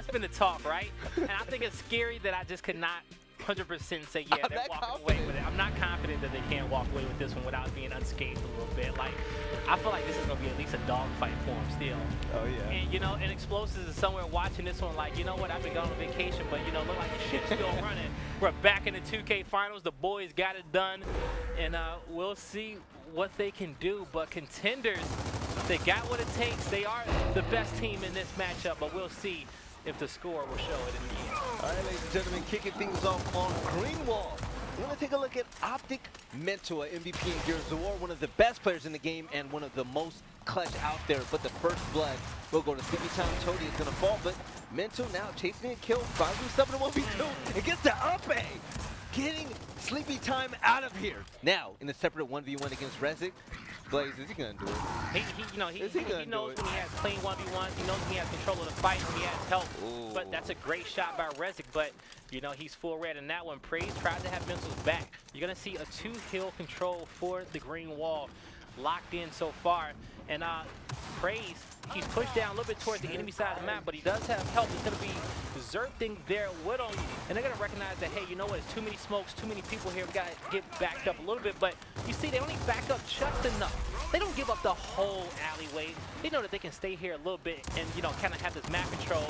that's been the talk, right? And I think it's scary that I just could not 100% say, yeah, they're walking away with it. I'm not confident that they can walk away with this one without being unscathed a little bit. Like, I feel like this is going to be at least a dogfight for them still. Oh, yeah. And, you know, and Explosives is somewhere watching this one like, you know what, I've been gone on vacation, but, you know, look like the ship's still running. We're back in the 2K finals. The boys got it done. And we'll see what they can do. But Contenders, they got what it takes. They are the best team in this matchup, but we'll see if the score will show it in the end. All right, ladies and gentlemen, kicking things off on GREENWALL. We're going to take a look at Optic Mentor, MVP in Gears of War, one of the best players in the game and one of the most clutch out there. But the first blood will go to Sleepy Time. Toady is going to fall, but Mentor now chasing a kill, 5-7 to 1v2, and gets the up A, getting Sleepy Time out of here. Now, in a separate 1v1 against Rezik, Blaze, is he going to do it? He knows when he has clean 1v1s. He knows when he has control of the fight, when he has help. Ooh. But that's a great shot by Rezik. But, you know, he's full red in that one. Praise tried to have Mental's back. You're going to see a 2-hill control for the GREENWALL locked in so far. And Praise, he's pushed down a little bit towards the enemy side of the map, but he does have help. It's going to be Zerpting there with him, and they're going to recognize that, hey, you know what, it's too many smokes, too many people here. We got to get backed up a little bit, but you see, they only back up just enough. They don't give up the whole alleyway. They know that they can stay here a little bit and, you know, kind of have this map control.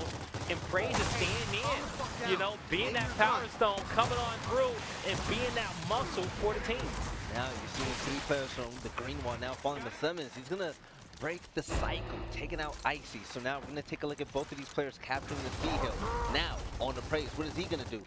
And Praise is staying in, you know, being that power stone, coming on through, and being that muscle for the team. Now you're seeing 3 players from the GREENWALL now falling the SuMuNs. He's going to break the cycle, taking out Icy. So now we're going to take a look at both of these players capturing the C-Hill. Now, on the Praise, what is he going to do?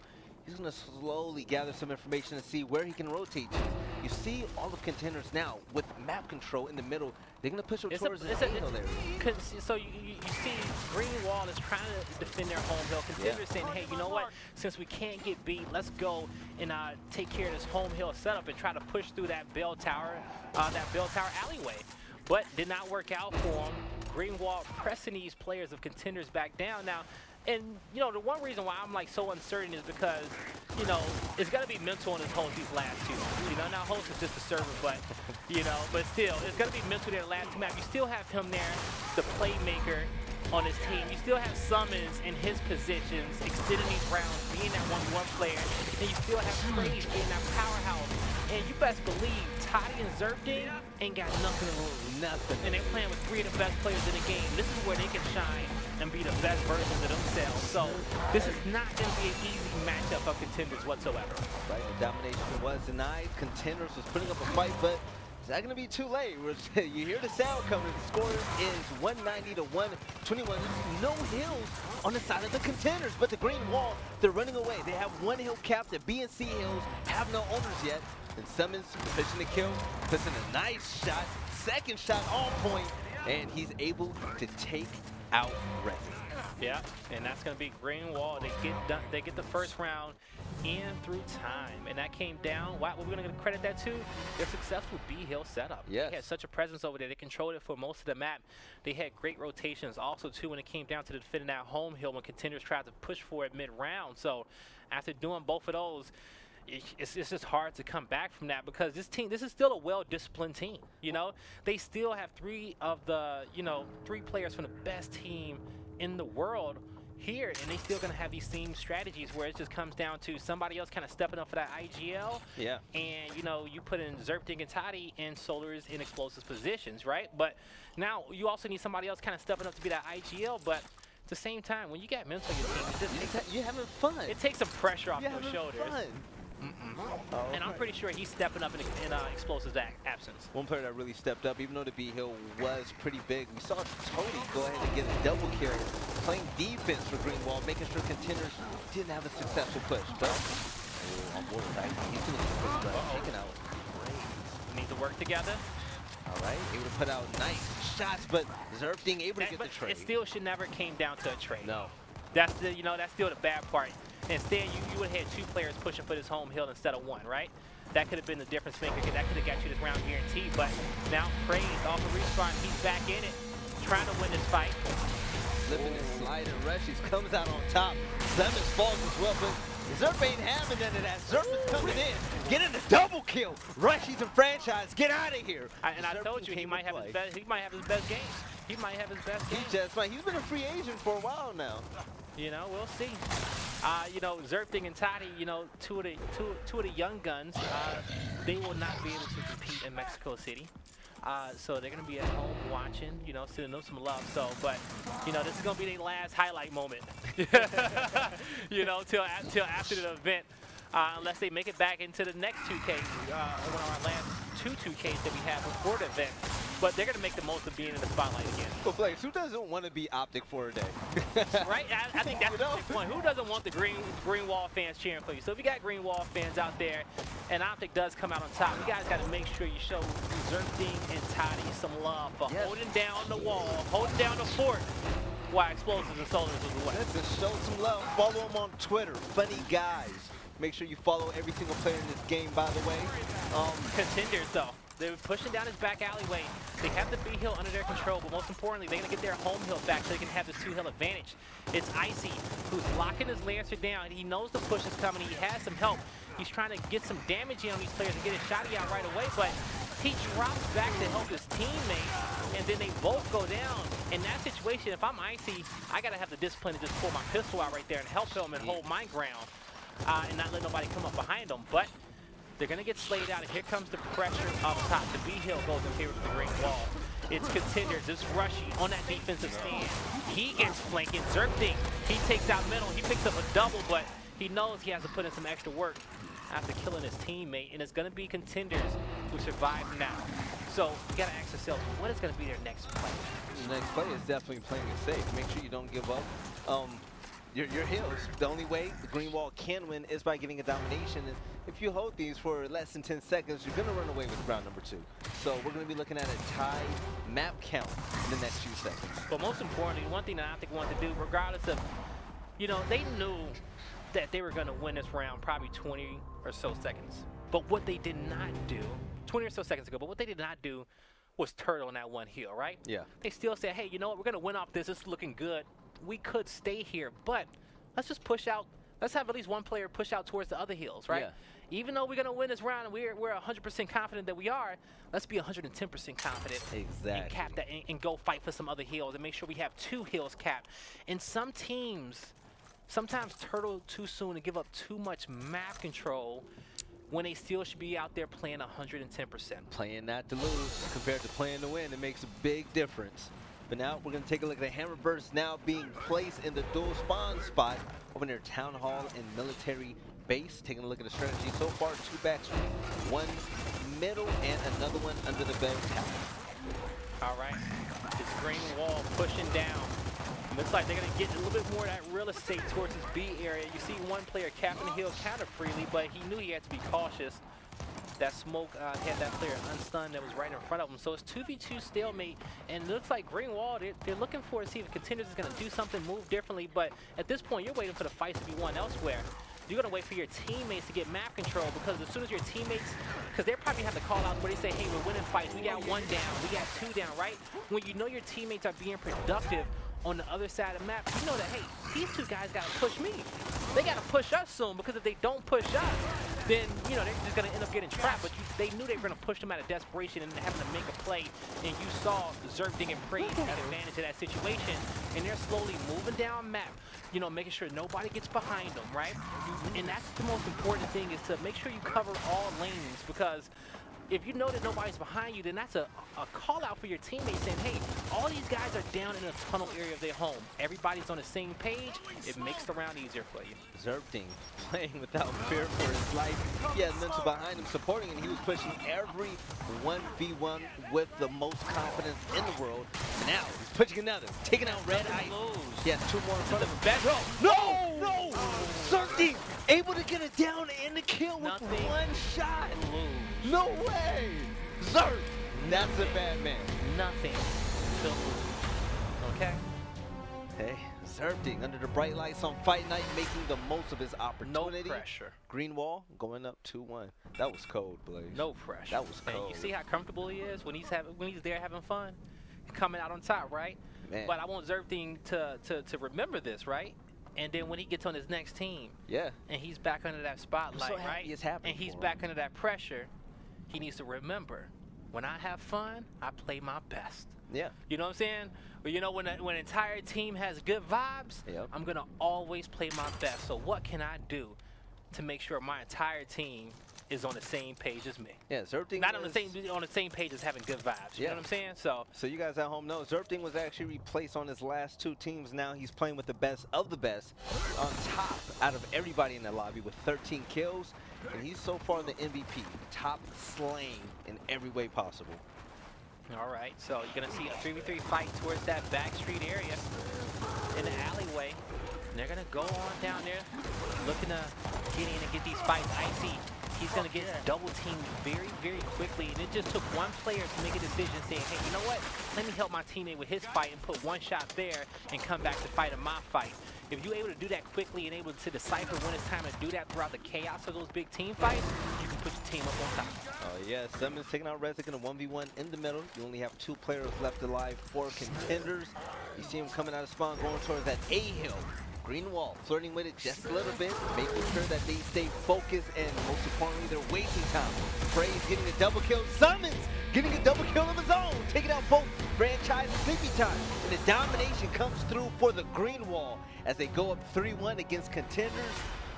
He's going to slowly gather some information and see where he can rotate to. You see all of Contenders now with map control in the middle. They're going to push up towards the C-Hill area. So you see GREENWALL is trying to defend their home hill. Contenders saying, hey, you know what? Since we can't get beat, let's go and take care of this home hill setup and try to push through that bell tower alleyway. But did not work out for them. GREENWALL pressing these players of Contenders back down now. And, you know, the one reason why I'm, like, so uncertain is because, you know, it's got to be mental on this host these last 2 maps. You know, now host is just a server, but, you know, but still, it's going to be mental there the last 2 maps. You still have him there, the playmaker on his team. You still have SuMuNs in his positions, extending these rounds, being that 1v1 player. And you still have Praise being that powerhouse. And you best believe Toady and Zerpting ain't got nothing to lose. Nothing. And they're playing with 3 of the best players in the game. This is where they can shine and be the best versions of themselves. So this is not going to be an easy matchup of Contenders whatsoever. Right, the domination was denied. Contenders was putting up a fight, but is that going to be too late? You hear the sound coming. The score is 190 to 121. There's no hills on the side of the Contenders, but the GREENWALL, they're running away. They have 1 hill capped. The B and C hills have no owners yet. And SuMuNs fishing the kill, puts in a nice shot, second shot on point, and he's able to take out Rezik. Yeah, and that's going to be GREENWALL. They get the first round in through time, and that came down. What we're going to credit that to? Their successful B-Hill setup. Yes. They had such a presence over there. They controlled it for most of the map. They had great rotations also, too, when it came down to defending that home hill when Contenders tried to push for it mid-round. So after doing both of those, it's just hard to come back from that because this is still a well-disciplined team. You know, they still have 3 of the, you know, 3 players from the best team in the world here, and they still gonna have these same strategies where it just comes down to somebody else kind of stepping up for that IGL. Yeah. And you know, you put in Zerpting and Toady and Solars in explosive positions, right? But now you also need somebody else kind of stepping up to be that IGL, but at the same time, when you got mental on your team, it just you're having fun. It takes some pressure off your shoulders. Fun. Oh, and I'm pretty sure he's stepping up in Explosive's absence. One player that really stepped up, even though the B-Hill was pretty big. We saw Toady go ahead and get a double kill, playing defense for GREENWALL, making sure Contenders didn't have a successful push. But on board right, he's going to get first taken out. Great. Need to work together. All right, able to put out nice shots, but Zerpting able to get the trade. It still should never came down to a trade. No. That's the, you know, that's still the bad part. Instead, you would have had 2 players pushing for this home hill instead of 1, right? That could have been the difference maker. That could have got you this round guaranteed. But now Praise off the respawn, he's back in it, trying to win this fight. Slipping and sliding, Rushes comes out on top. SuMuNs falls as well, but Zerp ain't having none of that. Zerp is coming in, getting a double kill. Rushes and franchise, get out of here. And I told you he might have his best. He might have his best game. He might have his best game. He just might. He's been a free agent for a while now. You know, we'll see. You know, Zerpting and Toddy, you know, two of the young guns, they will not be able to compete in Mexico City. So they're gonna be at home watching, you know, sending them some love. So, but you know, this is gonna be their last highlight moment. You know, till after the event, unless they make it back into the next 2K, one of our last two 2Ks that we have before the event. But they're gonna make the most of being in the spotlight again. But Blaze, who doesn't want to be Optic for a day? Right? I think that's the big point. Who doesn't want the Greenwall fans cheering for you? So if you got Greenwall fans out there, and Optic does come out on top, you guys got to make sure you show Zerpting and Toddy some love for holding down the wall, holding down the fort, while Explosives and Solars was away. Listen, show some love. Follow them on Twitter. Funny guys. Make sure you follow every single player in this game, by the way. Contenders, though. They're pushing down his back alleyway. They have the B hill under their control, but most importantly, they're going to get their home hill back so they can have this 2-hill advantage. It's Icy, who's locking his Lancer down. He knows the push is coming. He has some help. He's trying to get some damage in on these players and get his shotty out right away, but he drops back to help his teammate, and then they both go down. In that situation, if I'm Icy, I got to have the discipline to just pull my pistol out right there and help him and hold my ground and not let nobody come up behind him. But they're going to get slayed out, and here comes the pressure up top. The B-hill goes in favor of the Green Wall. It's Contenders. It's Rushy on that defensive stand. He gets flanking. Zerpting, he takes out middle. He picks up a double, but he knows he has to put in some extra work after killing his teammate, and it's going to be Contenders who survive now. So you got to ask yourself, what is going to be their next play? The next play is definitely playing it safe. Make sure you don't give up. Your hills, the only way the Green Wall can win is by getting a domination. And if you hold these for less than 10 seconds, you're going to run away with round number 2. So we're going to be looking at a tie map count in the next few seconds. But most importantly, one thing that I think wanted to do, regardless of, you know, they knew that they were going to win this round probably 20 or so seconds. But what they did not do, 20 or so seconds ago, but what they did not do was turtle on that one hill, right? Yeah. They still said, hey, you know what, we're going to win off this. It's looking good. We could stay here, but let's just push out. Let's have at least one player push out towards the other hills, right? Yeah. Even though we're going to win this round and we're 100% confident that we are, let's be 110% confident. Exactly. And cap that and go fight for some other hills and make sure we have 2 hills capped. And some teams sometimes turtle too soon and give up too much map control when they still should be out there playing 110%. Playing not to lose compared to playing to win, it makes a big difference. But now we're going to take a look at the Hammer Burst now being placed in the dual spawn spot over near Town Hall and Military Base. Taking a look at the strategy so far, 2 backstreet, 1 middle, and another one under the bell tower. All right, this Green Wall pushing down. Looks like they're going to get a little bit more of that real estate towards this B area. You see one player capping the hill kind of freely, but he knew he had to be cautious. That smoke had that player unstunned that was right in front of him. So it's 2v2 stalemate, and it looks like Green Wall, they're looking for to see if Contenders is going to do something, move differently, but at this point, you're waiting for the fights to be won elsewhere. You're going to wait for your teammates to get map control, because as soon as your teammates, because they probably have the call outs where they say, hey, we're winning fights, we got 1 down, we got 2 down, right? When you know your teammates are being productive on the other side of the map, you know that, hey, these 2 guys got to push me. They got to push us soon, because if they don't push us, then, you know, they're just going to end up getting trapped. But they knew they were going to push them out of desperation and having to make a play. And you saw Zerpting and Praise have advantage of that situation. And they're slowly moving down map, you know, making sure nobody gets behind them, right? And that's the most important thing, is to make sure you cover all lanes, because if you know that nobody's behind you, then that's a call out for your teammates saying, hey, all these guys are down in a tunnel area of their home. Everybody's on the same page. It makes the round easier for you. Zerpting playing without fear for his life. He had Mental behind him supporting, and he was pushing every 1v1 with the most confidence in the world. And now he's pushing another, taking out Red Ice. He has 2 more in front of him. Best. No! No! Zerpting able to get it down and the kill with 1 shot. No way! Zerp! That's a bad man. Nothing to lose. Okay? Hey, Zerpting under the bright lights on Fight Night, making the most of his opportunity. No pressure. Green Wall going up 2-1. That was cold, Blaze. No pressure. That was cold. And you see how comfortable he is when he's there having fun, coming out on top, right? Man. But I want Zerpting to remember this, right? And then when he gets on his next team, yeah, and he's back under that spotlight, I'm so happy right? it's happening And he's for him. back under that pressure, he needs to remember when I have fun, I play my best. Yeah. You know what I'm saying? But you know, when an entire team has good vibes, Yep. I'm gonna always play my best. So what can I do to make sure my entire team is on the same page as me? Yeah, Zerpting Not on the same page as having good vibes. You know what I'm saying? So you guys at home know Zerpting was actually replaced on his last 2 teams. Now he's playing with the best of the best, on top out of everybody in the lobby with 13 kills, and he's so far the MVP, top slaying in every way possible. all right, so you're gonna see a 3v3 fight towards that back street area in the alleyway. And they're gonna go on down there, looking to get in and get these fights. Icy, he's gonna get double teamed very, very quickly. And it just took one player to make a decision saying, hey, you know what? Let me help my teammate with his fight and put one shot there and come back to fight in my fight. If you're able to do that quickly and able to decipher when it's time to do that throughout the chaos of those big team fights, you can put your team up on top. Oh yeah, SuMuNs taking out Rezik in a 1v1 in the middle. You only have 2 players left alive for Contenders. You see him coming out of spawn, going towards that A hill. GREENWALL flirting with it just a little bit, making sure that they stay focused, and most importantly, they're wasting time. Frey's getting a double kill. SuMuNs getting a double kill of his own, taking out both franchise sleepy time. And the domination comes through for the GREENWALL as they go up 3-1 against Contenders.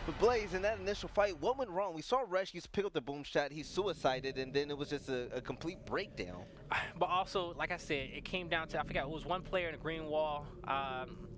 But Blaze, in that initial fight, what went wrong? We saw Rush used to pick up the boom shot, he suicided, and then it was just a complete breakdown. But also, like I said, it came down to, I forgot, it was one player in the GREENWALL.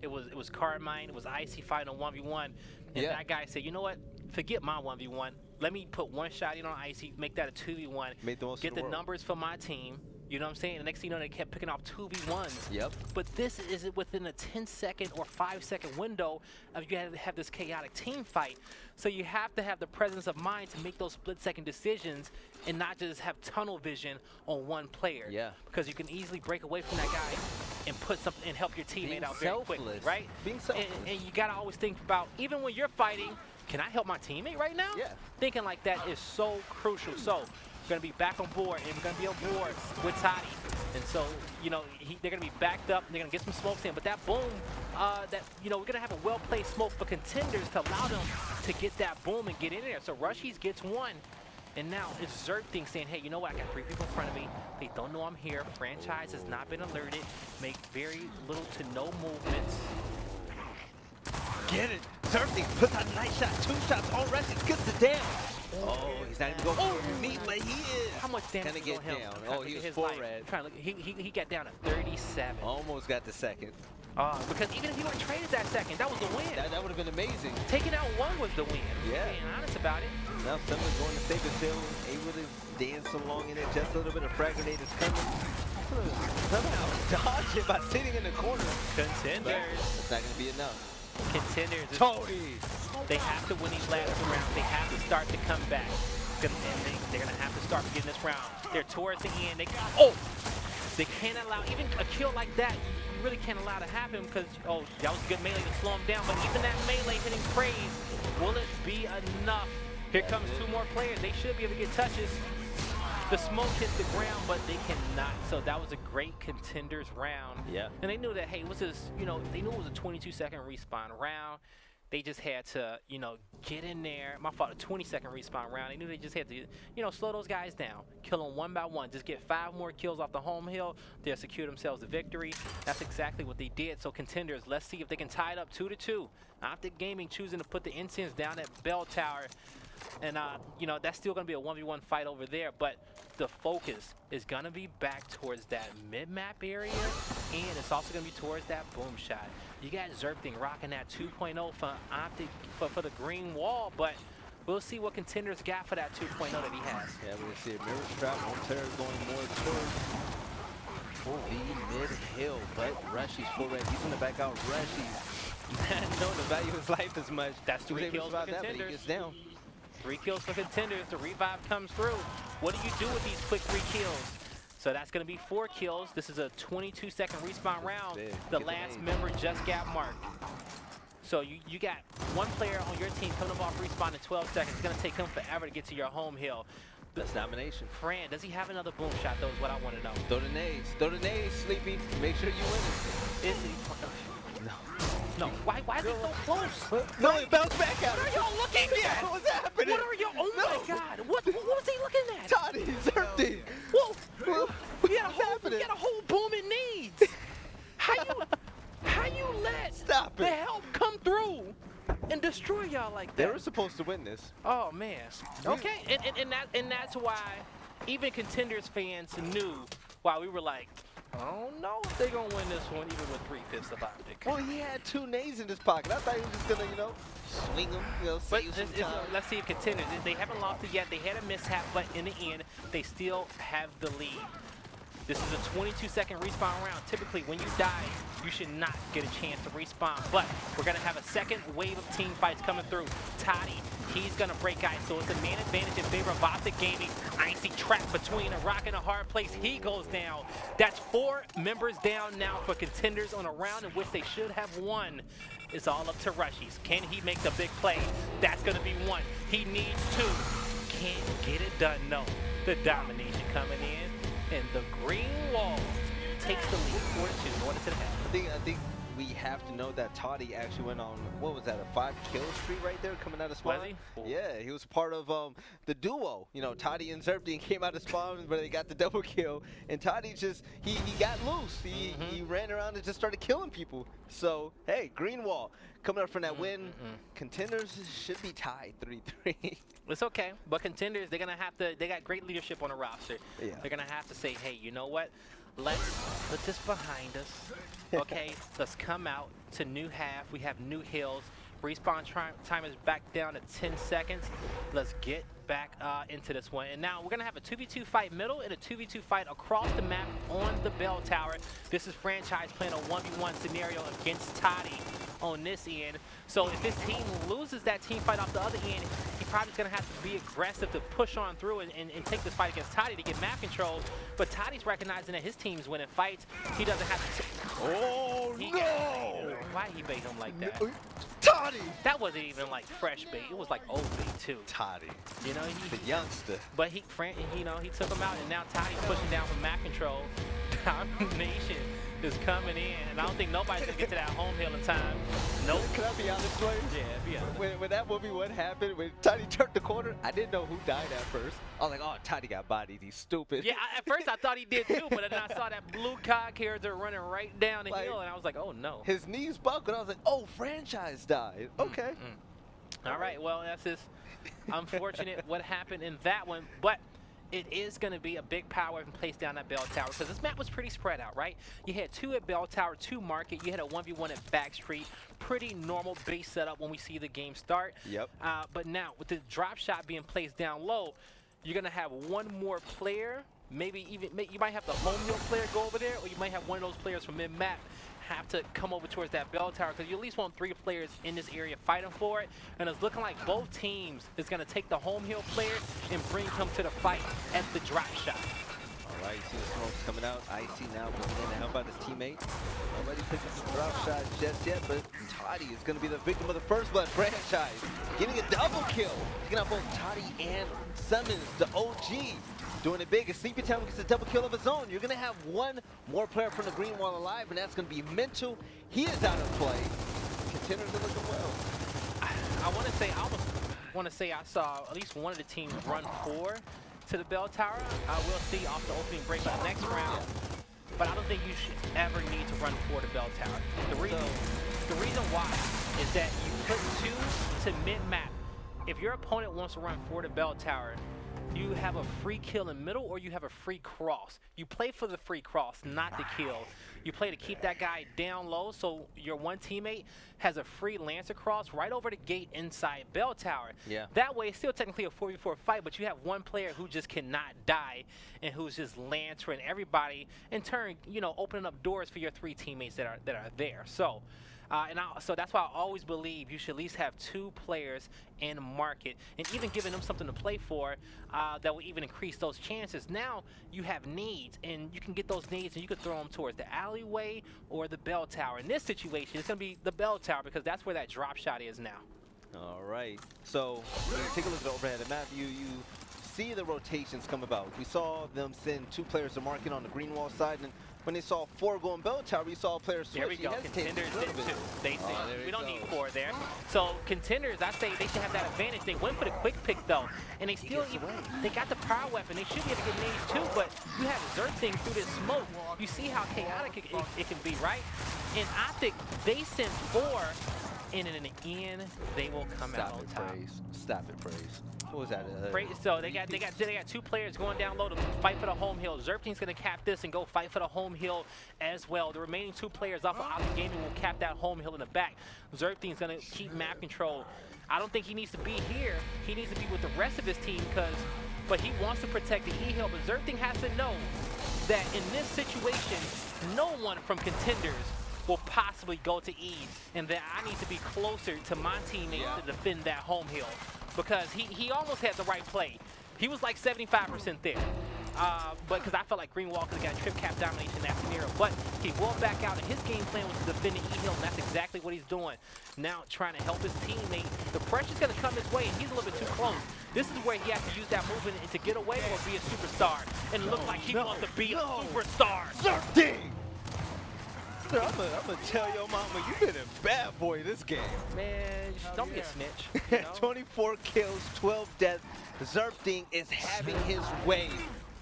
It was Carmine, it was Icy fighting on 1v1. And that guy said, you know what? Forget my 1v1. Let me put one shot in on Icy, make that a 2v1. Made the most get of the the world. numbers for my team. You know what I'm saying? The next thing you know, they kept picking off 2v1s. Yep. But this is within a 10-second or 5-second window of you have this chaotic team fight. So you have to have the presence of mind to make those split-second decisions and not just have tunnel vision on one player. Yeah. Because you can easily break away from that guy and put something and help your teammate Being out very quickly, selfless. right? Being selfless. And you gotta always think about, even when you're fighting, can I help my teammate right now? Yeah. Thinking like that is so crucial. So we're gonna be back on board, and we're gonna be on board with Toddy. And so, you know, they're gonna be backed up, and they're gonna get some smokes in. But that boom, we're gonna have a well-placed smoke for Contenders to allow them to get that boom and get in there. So Rushies gets one. And now it's Zerpting saying, hey, you know what? I got 3 people in front of me. They don't know I'm here. Franchise has not been alerted. Make very little to no movements. Get it! Zerpting puts out a nice shot. 2 shots on Rush. Gets it down. Oh, he's not even going for me, but he is. How much damage Gonna is get on him? down. I'm trying Oh, to he look was at his 4 life. red. I'm trying to look. He got down to 37. Almost got the second. Because even if he would have traded that second, that was the win. That would have been amazing. Taking out one was the win. Yeah. Being honest about it. Now SuMuNs going to save his hill, able to dance along in it. Just a little bit of frag grenade is coming. Somehow dodge it by sitting in the corner. Contenders. It's not going to be enough. Contenders. Tony! They have to win these last 2 rounds. They have to start to come back. And they're going to have to start getting this round. They're towards the end. They can't allow, even a kill like that, you really can't allow to happen because, that was a good melee to slow him down. But even that melee hitting praise, will it be enough? Here comes 2 more players. They should be able to get touches. The smoke hits the ground, but they cannot. So that was a great Contenders round. Yeah. And they knew that, hey, they knew it was a 22-second respawn round. They just had to, get in there. My fault, a 20-second respawn round. They knew they just had to, slow those guys down. Kill them one by one. Just get 5 more kills off the home hill. They'll secure themselves the victory. That's exactly what they did. So Contenders, let's see if they can tie it up 2-2. Optic Gaming choosing to put the incense down at Bell Tower. And, that's still going to be a 1v1 fight over there. But the focus is going to be back towards that mid-map area. And it's also going to be towards that boom shot. You got Zerpting rocking that 2.0 for Optic for the GREENWALL. But we'll see what Contenders got for that 2.0 that he has. Yeah, we're going to see a mirror trap. Montero going more towards the mid-hill. But Rushy's full red. He's going to back out. Rushy's not knowing the value of his life as much. That's 3 kills for Contenders. He gets down. 3 kills for Contenders. The revive comes through. What do you do with these quick 3 kills? So that's going to be 4 kills. This is a 22-second respawn round. The last member just got marked. So you got 1 player on your team coming up off respawn in 12 seconds. It's going to take him forever to get to your home hill. That's domination. Fran, does he have another boom shot, though, is what I want to know. Throw the nades. Throw the nades, Sleepy. Make sure you win it. Is he? No. No. Why is he so close? No, it bounced back out. What are y'all looking at? What's happening? What are you? Oh my God! What was he looking at? Toddy, Zerpting. Whoa! and destroy y'all like that. They were supposed to win this. Oh man. Okay, and that's why even Contenders fans knew why we were like, I don't know if they're gonna win this one even with 3/5 of optic. Well, he had 2 nades in his pocket. I thought he was just gonna, you know, swing them, you know, But save some time. let's see if Contenders, they haven't lost it yet. They had a mishap, but in the end, they still have the lead. This is a 22-second respawn round. Typically, when you die, you should not get a chance to respawn. But we're going to have a second wave of team fights coming through. Toddy, he's going to break ice. So it's a man advantage in favor of Optic Gaming. Icy trap between a rock and a hard place. He goes down. That's 4 members down now for Contenders on a round in which they should have won. It's all up to Rushies. Can he make the big play? That's going to be 1. He needs 2. Can't get it done, no. The domination coming in. And the green wall takes the lead 4-2 going into the half. I think we have to know that Toddy actually went on, what was that, a 5-kill streak right there coming out of spawn? Was he? Yeah, he was part of the duo. You know, Toddy and Zerpting came out of spawn, but they got the double kill. And Toddy just, he got loose. He ran around and just started killing people. So, hey, green wall coming up from that win. Contenders should be tied 3-3. It's okay, but Contenders, they're gonna have to. They got great leadership on the roster. Yeah. They're gonna have to say, hey, you know what? Let's put this behind us. Okay, let's come out to new half. We have new hills. Respawn time is back down to 10 seconds. Let's get back into this one. And now we're gonna have a 2v2 fight middle and a 2v2 fight across the map on the bell tower. This is Franchise playing a 1v1 scenario against Toddy on this end. So if this team loses that team fight off the other end, he probably gonna have to be aggressive to push on through and take this fight against Toddy to get map control. But Toddy's recognizing that his team's winning fights. He doesn't have to. Oh no! Why he bait him like that? Toddy! That wasn't even like fresh bait. It was like old bait too. Toddy. You know, The youngster. but he took him out, and now Toddy's pushing down for map control. Domination is coming in, and I don't think nobody's gonna get to that home hill in time. Nope. Can I be honest, Blaze? Yeah. When that movie, what happened, when Toddy turned the corner, I didn't know who died at first. I was like, oh, Toddy got bodied. He's stupid. Yeah, at first I thought he did too, but then I saw that blue cog character running right down the hill, and I was like, oh no. His knees buckled. I was like, oh, Franchise died. Okay. All right, well, that's just unfortunate what happened in that one, but it is going to be a big power and place down that bell tower because this map was pretty spread out, right? You had 2 at bell tower, 2 market. You had a 1v1 at back street. Pretty normal base setup when we see the game start. Yep. But now with the drop shot being placed down low, you're going to have 1 more player. Maybe even you might have the home hill player go over there, or you might have one of those players from mid-map have to come over towards that bell tower because you at least want 3 players in this area fighting for it. And it's looking like both teams is going to take the home hill player and bring him to the fight at the drop shot. All right, see the smokes coming out. Icy now moving in to help out his teammate. Nobody picked up the drop shot just yet, but Toddy is going to be the victim of the first blood. Franchise getting a double kill. Taking out both Toddy and SuMuNs, the OG. Doing it big. As Sleepy Town gets a double kill of his own. You're going to have 1 more player from the green wall alive, and that's going to be Mental. He is out of play. Contenders are looking well. I want to say, I almost want to say I saw at least one of the teams run 4 to the bell tower. I will see off the opening break of the next round, but I don't think you should ever need to run 4 to bell tower. The reason why is that you put 2 to mid-map. If your opponent wants to run 4 to bell tower, you have a free kill in middle or you have a free cross. You play for the free cross, not the kill. You play to keep that guy down low so your one teammate has a free Lancer cross right over the gate inside bell tower. Yeah. That way it's still technically a 4v4 fight, but you have one player who just cannot die and who's just lancering everybody, in turn, you know, opening up doors for your 3 teammates that are there. So so that's why I always believe you should at least have 2 players in market, and even giving them something to play for that will even increase those chances. Now you have needs, and you can get those needs and you can throw them towards the alleyway or the bell tower. In this situation, it's going to be the bell tower because that's where that drop shot is now. All right. So when you take a look at the overhead of the map, you see the rotations come about. We saw them send 2 players to market on the green wall side, and when they saw 4 going bell tower, we saw players switch. There we go. Contenders did 2. They said we don't need 4 there. So Contenders, I say they should have that advantage. They went for the quick pick though, and they still they got the power weapon. They should be able to get nades too, but you have Zerpting through this smoke. You see how chaotic it can be, right? In Optic, they sent 4 and in the end, they will come out on top. Stop it, Praise. What was that? So they got 2 players going down low to fight for the home hill. Zerpting's gonna cap this and go fight for the home hill as well. The remaining 2 players off of Ollie Gaming will cap that home hill in the back. Zerpting's gonna keep map control. I don't think he needs to be here. He needs to be with the rest of his team but he wants to protect the E hill. But Zerpting has to know that in this situation, no one from Contenders will possibly go to E, and that I need to be closer to my teammates to defend that home hill. Because he almost had the right play. He was like 75% there. But because I felt like GREENWALL could have got a trip cap domination in that scenario. But he walked back out, and his game plan was to defend the E-hill, and that's exactly what he's doing. Now trying to help his teammate. The pressure's going to come his way, and he's a little bit too close. This is where he has to use that movement to get away or be a superstar. And it looks like he wants to be a superstar. Zerpting! I'm gonna tell your mama you've been a bad boy this game. Man, don't be a snitch. You know? 24 kills, 12 deaths. Zerpting is having his way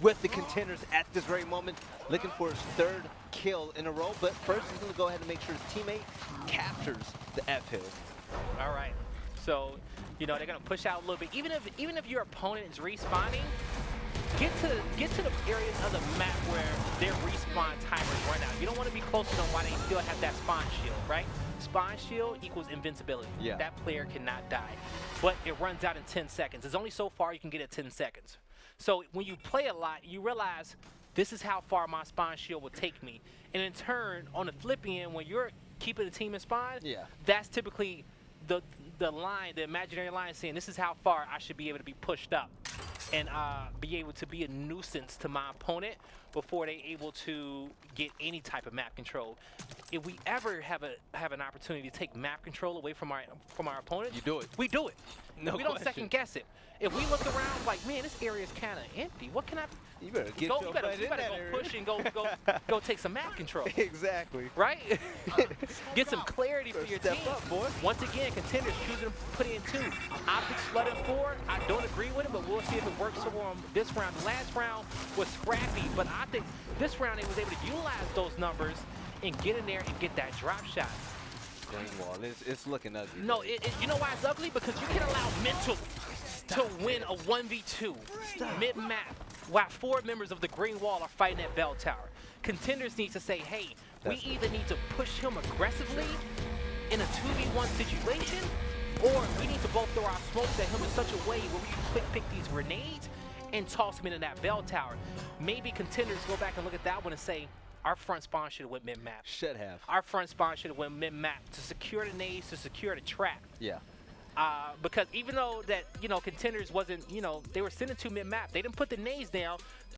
with the Contenders at this very moment, looking for his 3rd kill in a row. But first, he's gonna go ahead and make sure his teammate captures the F hill. All right. So, you know, they're gonna push out a little bit. Even if your opponent is respawning, get to the areas of the map where their respawn timers run out. You don't want to be close to them while they still have that spawn shield, right? Spawn shield equals invincibility. Yeah. That player cannot die. But it runs out in 10 seconds. There's only so far you can get at 10 seconds. So when you play a lot, you realize this is how far my spawn shield will take me. And in turn, on the flip end, when you're keeping the team in spawn, that's typically the line, the imaginary line saying this is how far I should be able to be pushed up and be able to be a nuisance to my opponent before they're able to get any type of map control. If we ever have an opportunity to take map control away from our opponents, you do it. We do it. No we don't question. second guess it. If we look around like, man, this area is kind of empty. What can I? You better get you better go push and go take some map control. Exactly. Right? Get some clarity for your team. Up, boy. Once again, Contenders choosing to put in 2. Optics flooding 4. I don't agree with it, but we'll see if it works for them this round. The last round was scrappy, but I think this round they was able to utilize those numbers and get in there and get that drop shot. GREENWALL, it's looking ugly. No, you know why it's ugly? Because you can allow mental to win a 1v2 mid-map while 4 members of the GREENWALL are fighting at Bell Tower. Contenders needs to say, hey, we either need to push him aggressively in a 2v1 situation, or we need to both throw our smokes at him in such a way where we can quick pick these grenades and toss him into that Bell Tower. Maybe Contenders go back and look at that one and say, our front spawn should have went mid-map. Should have. Our front spawn should have went mid-map to secure the nades, to secure the trap. Yeah. Because even though that, you know, Contenders wasn't, you know, they were sending 2 mid-map. They didn't put the nades down.